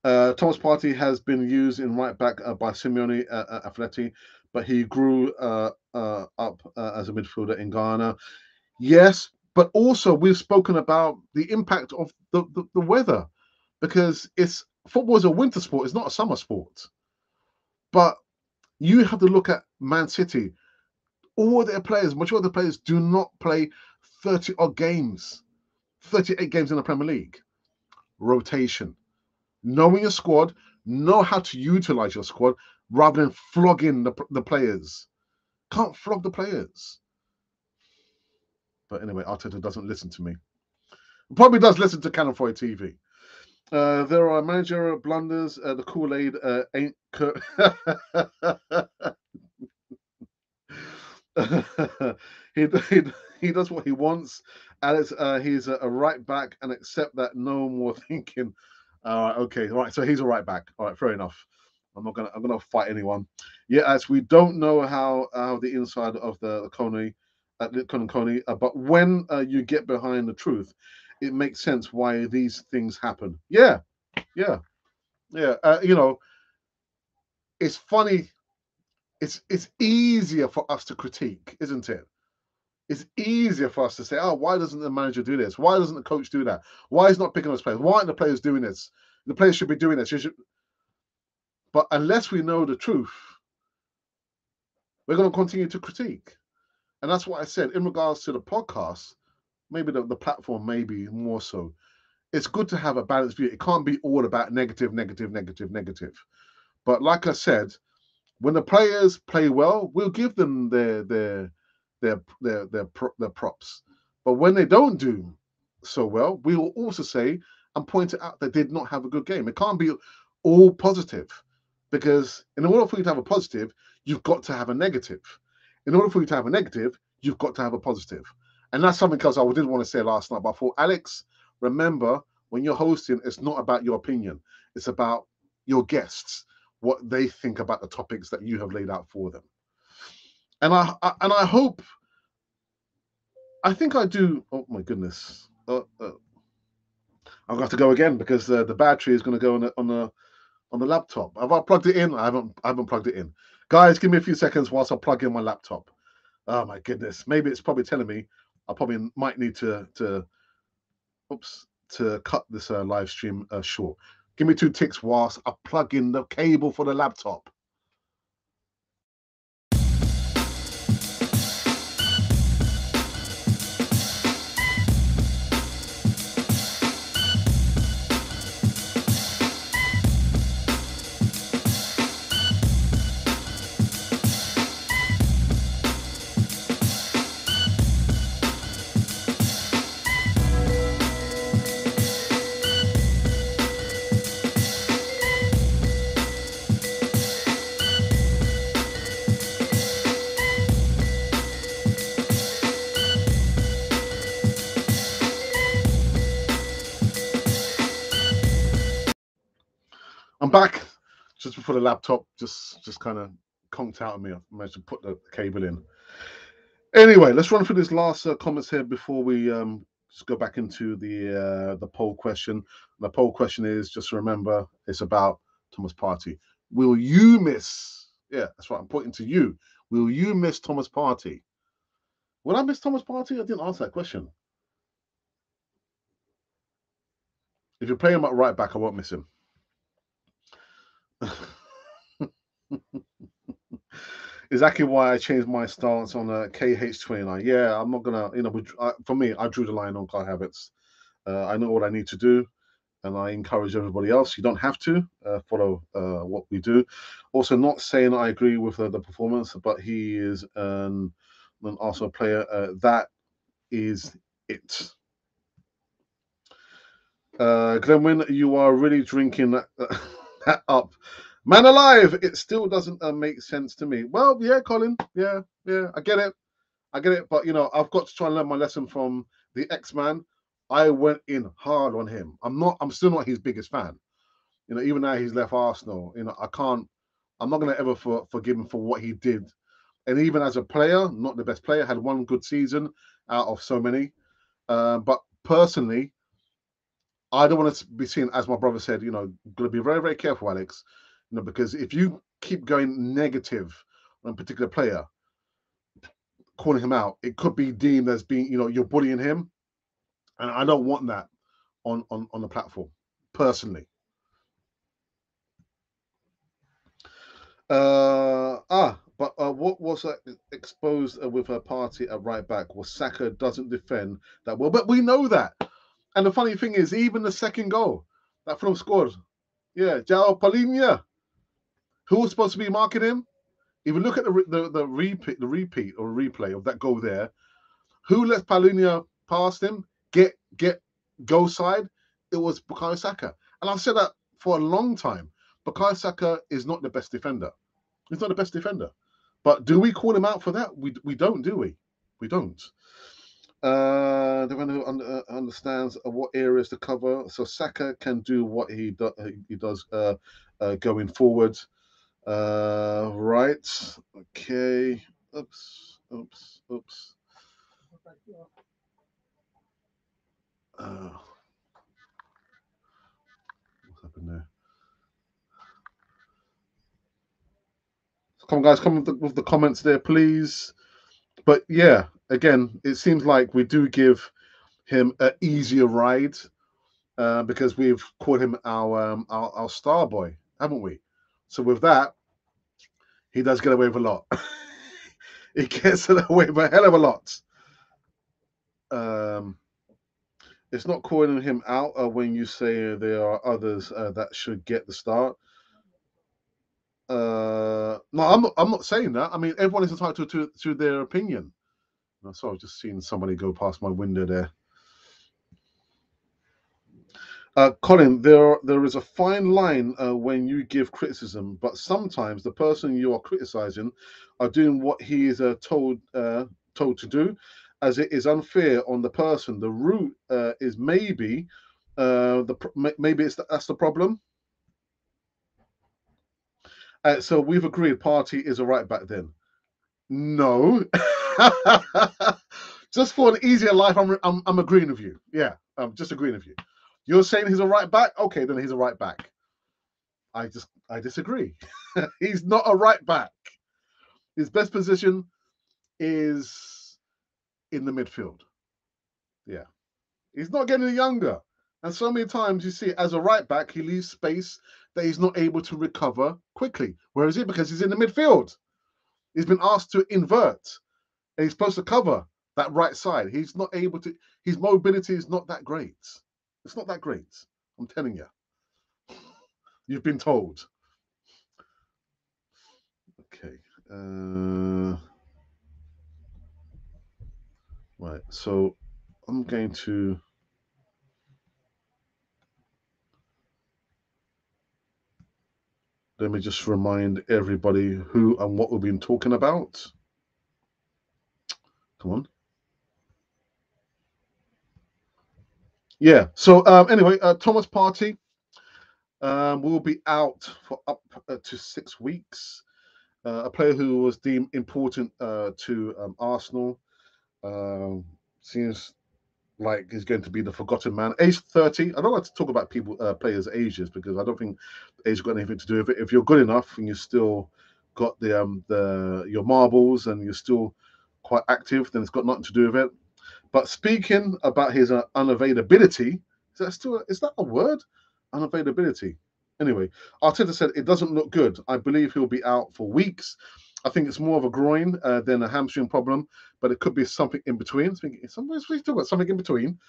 Thomas Partey has been used in right back by Simeone Atleti, but he grew up as a midfielder in Ghana. Yes, but also we've spoken about the impact of the weather, because football is a winter sport, it's not a summer sport. But you have to look at Man City. All their players, majority of the players, do not play 30-odd games, 38 games in the Premier League. Rotation. Knowing your squad, know how to utilize your squad rather than flogging the players. Can't flog the players. But anyway, Arteta doesn't listen to me. Probably does listen to Canon for TV. There are managerial blunders. The Kool-Aid ain't. he, he he does what he wants. Alex, he's a right back, and accept that. No more thinking. All right, okay, all right. So he's a right back. All right, fair enough. I'm gonna fight anyone. Yeah, as we don't know how the inside of the Coney, Coney, but when you get behind the truth, it makes sense why these things happen. Yeah, yeah, yeah. It's funny. It's easier for us to critique, isn't it? It's easier for us to say, oh, why doesn't the manager do this? Why doesn't the coach do that? Why is not picking those players? Why aren't the players doing this? The players should be doing this. But unless we know the truth, we're going to continue to critique. And that's what I said in regards to the podcast, maybe the platform, maybe more so. It's good to have a balanced view. It can't be all about negative, negative, negative, negative. But like I said, when the players play well, we'll give them their props. But when they don't do so well, we will also say and point it out that they did not have a good game. It can't be all positive, because in order for you to have a positive, you've got to have a negative. In order for you to have a negative, you've got to have a positive. And that's something else I didn't want to say last night. But I thought, Alex, remember, when you're hosting, it's not about your opinion. It's about your guests, what they think about the topics that you have laid out for them. And I hope, I think I do. Oh my goodness, I'm gonna have to go again because the battery is going to go on the laptop. Have I plugged it in? I haven't plugged it in. Guys, give me a few seconds whilst I plug in my laptop. Oh my goodness, maybe it's probably telling me I probably might need to cut this live stream short. Give me 2 ticks whilst I plug in the cable for the laptop. I'm back just before the laptop just kind of conked out of me. I managed to put the cable in. Anyway, let's run through these last comments here before we just go back into the poll question. The poll question is, just remember, it's about Thomas Partey. Will you miss? Yeah, that's right. I'm pointing to you. Will you miss Thomas Partey? Will I miss Thomas Partey? I didn't answer that question. If you play him at right back, I won't miss him. Exactly why I changed my stance on KH29. Yeah, I'm not gonna, for me, I drew the line on car habits. I know what I need to do, and I encourage everybody else. You don't have to follow what we do. Also, not saying I agree with the performance, but he is an Arsenal player. That is it. Glenwyn, you are really drinking that up. Man alive, it still doesn't make sense to me. Well, yeah, Colin. Yeah, I get it. But, I've got to try and learn my lesson from the X-Man. I went in hard on him. I'm still not his biggest fan. Even now he's left Arsenal, I'm not going to ever forgive him for what he did. And even as a player, not the best player, had one good season out of so many. But personally, I don't want to be seen, as my brother said, got to be very, very careful, Alex, because if you keep going negative on a particular player, calling him out, it could be deemed as being, you're bullying him. And I don't want that on the platform, personally. But what was exposed with her Partey at right back was Saka doesn't defend that well. But we know that. And the funny thing is, even the second goal that Fulham scored, yeah, João Palhinha, who was supposed to be marking him. If you look at the repeat or replay of that goal there, Who let Paulinho past him? Go side? It was Bukayo Saka. And I've said that for a long time. Bukayo Saka is not the best defender. He's not the best defender. But do we call him out for that? We don't, do we? We don't. The one who understands what areas to cover. So Saka can do what he does going forward. Right. Okay. Oops. What's happened there? Come on, guys, come with the comments there, please. But yeah, again, it seems like we do give him an easier ride because we've called him our star boy, haven't we? So with that, he does get away with a lot. He gets away with a hell of a lot. It's not calling him out when you say there are others that should get the start. No, I'm not saying that. I mean, everyone is entitled to their opinion. So I've just seen somebody go past my window there. Colin, there is a fine line when you give criticism, but sometimes the person you are criticizing are doing what he is told to do, as it is unfair on the person. The root is maybe that's the problem. So we've agreed Partey is a right back then. No. Just for an easier life, I'm agreeing with you. Yeah, I'm just agreeing with you. You're saying he's a right back? Okay, then he's a right back. I disagree. He's not a right back. His best position is in the midfield. Yeah. He's not getting younger. And so many times you see as a right back, he leaves space that he's not able to recover quickly. Where is it? Because he's in the midfield. He's been asked to invert. And he's supposed to cover that right side. He's not able to. His mobility is not that great. It's not that great. I'm telling you. You've been told. Okay. Right. So I'm going to. Let me just remind everybody who and what we've been talking about. Come on. Yeah. So anyway, Thomas Partey will be out for up to 6 weeks. A player who was deemed important to Arsenal seems like he's going to be the forgotten man. Age 30. I don't like to talk about players' ages because I don't think age got anything to do with it. If you're good enough and you still got your marbles and you're still quite active, then it's got nothing to do with it. But speaking about his unavailability, is that a word? Unavailability. Anyway, Arteta said it doesn't look good. I believe he'll be out for weeks. I think it's more of a groin than a hamstring problem, but it could be something in between. Somebody's talking about something in between.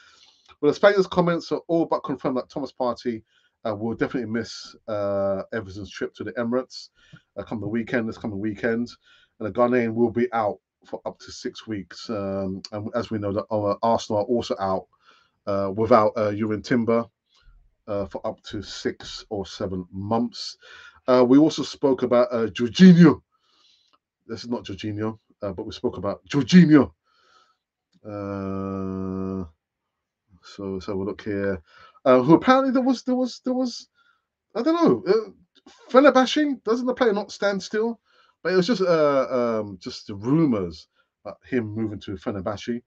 But the Spaniards' comments are all but confirmed that Thomas Partey will definitely miss Everton's trip to the Emirates this coming weekend. And the Ghanaian will be out for up to 6 weeks. And as we know, that Arsenal are also out without Ewan Timber for up to 6 or 7 months. We also spoke about Jorginho. This is not Jorginho, but we spoke about Jorginho. So let's have a look here. Who apparently there was I don't know, Fenerbahce. Doesn't the player not stand still? But it was just the rumours about him moving to Fenerbahce.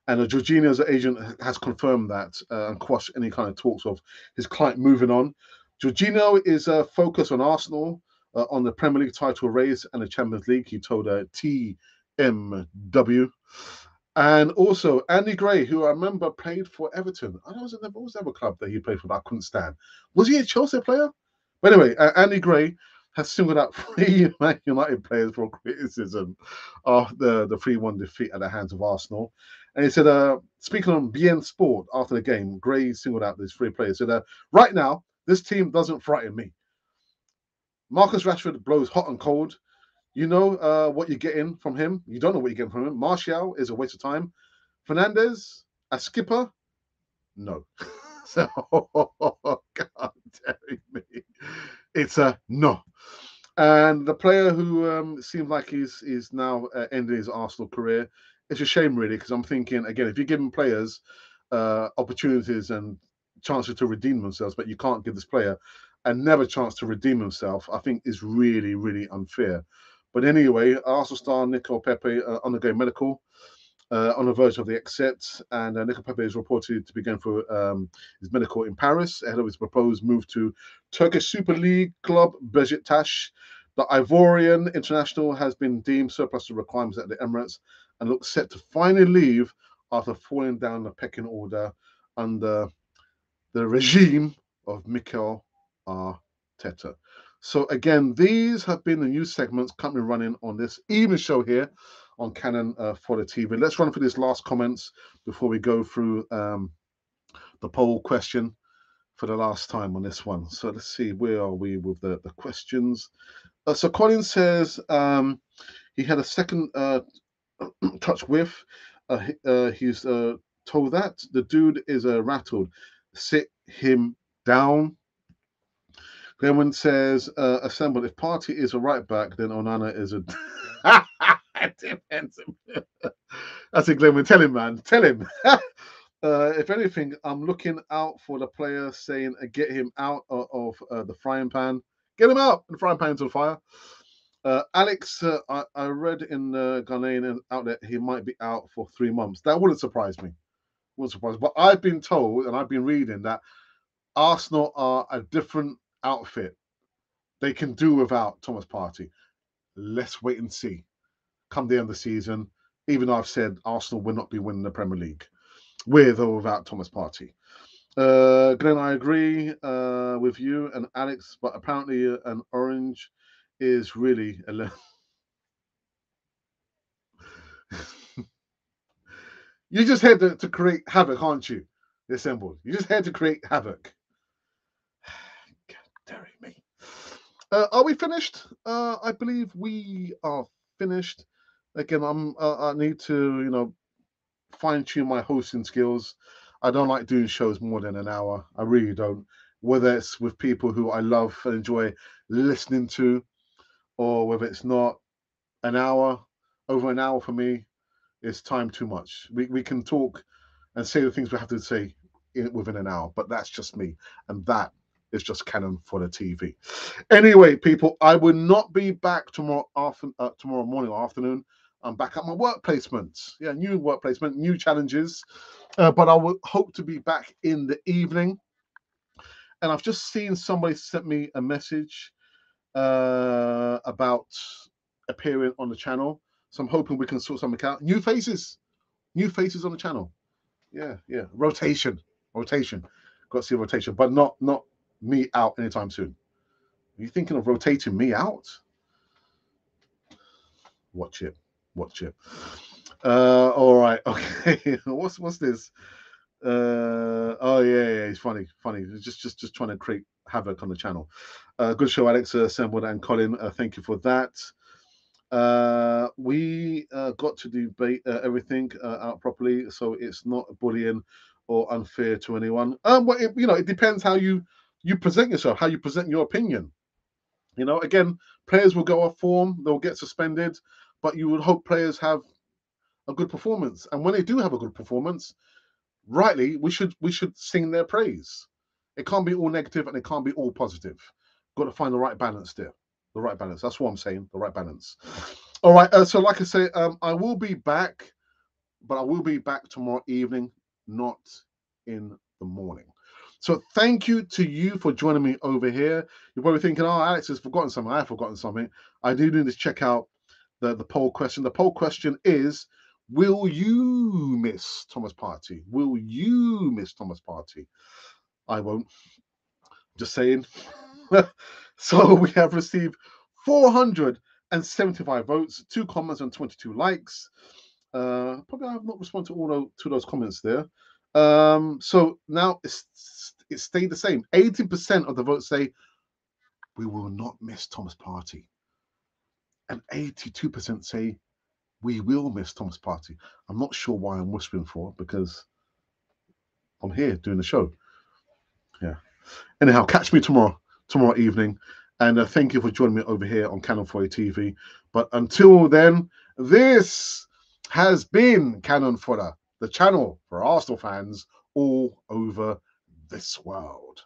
And Jorginho's agent has confirmed that and quashed any kind of talks of his client moving on. Jorginho is focused on Arsenal, on the Premier League title race and the Champions League, he told TMW. And also Andy Gray, who I remember played for Everton. I don't know what was the other club that he played for that I couldn't stand. Was he a Chelsea player? But anyway, Andy Gray has singled out 3 Man United players for criticism of the 3-1 defeat at the hands of Arsenal. And he said, speaking on BN Sport after the game, Gray singled out these 3 players. He said, right now, this team doesn't frighten me. Marcus Rashford blows hot and cold. You know what you're getting from him. You don't know what you're getting from him. Martial is a waste of time. Fernandez, a skipper, no. So, God damn me. It's a no. And the player who seems like he's now ending his Arsenal career, it's a shame, really, because I'm thinking, again, if you're giving players opportunities and chances to redeem themselves, but you can't give this player another chance to redeem himself, I think is really, really unfair. But anyway, Arsenal star Nico Pepe undergoing medical on the verge of the exit, and Nico Pepe is reported to be going for his medical in Paris ahead of his proposed move to Turkish Super League club Besiktas. The Ivorian international has been deemed surplus to requirements at the Emirates and looks set to finally leave after falling down the pecking order under the regime of Mikel Arteta. So again, these have been the news segments currently running on this evening show here on Canon for the TV. Let's run through these last comments before we go through the poll question for the last time on this one. So let's see, where are we with the questions? So Colin says he had a second touch whiff. He's told that the dude is rattled. Sit him down. Glenwyn says, assembled. If Partey is a right back, then Onana is a. It depends. That's it, Glenwyn. Tell him, man. Tell him. If anything, I'm looking out for the player saying, get him out of the frying pan. Get him out. The frying pan's on fire. Alex, I read in the Ghanaian outlet he might be out for 3 months. That wouldn't surprise me. Wouldn't surprise me. But I've been told, and I've been reading, that Arsenal are a different outfit. They can do without Thomas Partey. Let's wait and see. Come the end of the season, even though I've said Arsenal will not be winning the Premier League, with or without Thomas Partey. Glenn, I agree with you and Alex, but apparently an orange is really a You just had to create havoc, aren't you? The assembled. You just had to create havoc. God damn me. Are we finished? I believe we are finished. Again, I need to, fine tune my hosting skills. I don't like doing shows more than an hour. I really don't. Whether it's with people who I love and enjoy listening to, or whether it's not, an hour, over an hour for me, is time too much. We can talk and say the things we have to say within an hour, but that's just me, and that is just canon for the TV. Anyway, people, I will not be back tomorrow morning or afternoon. I'm back at my work placement. Yeah, new work placement, new challenges. But I will hope to be back in the evening. And I've just seen somebody sent me a message about appearing on the channel. So I'm hoping we can sort something out. New faces on the channel. Yeah. Rotation. Got to see rotation, but not me out anytime soon. Are you thinking of rotating me out? Watch it. All right. Okay. What's this? Oh yeah. It's funny. Just trying to create havoc on the channel. Good show, Alex assembled and Colin. Thank you for that. We got to debate everything out properly, so it's not bullying or unfair to anyone. Well, it depends how you present yourself, how you present your opinion. Again, players will go off form, they'll get suspended, but you would hope players have a good performance. And when they do have a good performance, rightly, we should sing their praise. It can't be all negative and it can't be all positive. Got to find the right balance there. The right balance. That's what I'm saying. The right balance. All right. So, like I say, I will be back, but I will be back tomorrow evening, not in the morning. So, thank you to you for joining me over here. You're probably thinking, "Oh, Alex has forgotten something." I have forgotten something. I do need to check out the poll question. The poll question is: will you miss Thomas Partey? Will you miss Thomas Partey? I won't. Just saying. So we have received 475 votes, 2 comments, and 22 likes. Probably I have not responded to those comments there. So now it stayed the same. 80% of the votes say we will not miss Thomas Partey. and 82% say we will miss Thomas Partey. I'm not sure why I'm whispering for, because I'm here doing the show. Yeah. Anyhow, catch me tomorrow evening. And thank you for joining me over here on Canon 4 TV. But until then, this has been Canon Fodder, the channel for Arsenal fans all over this world.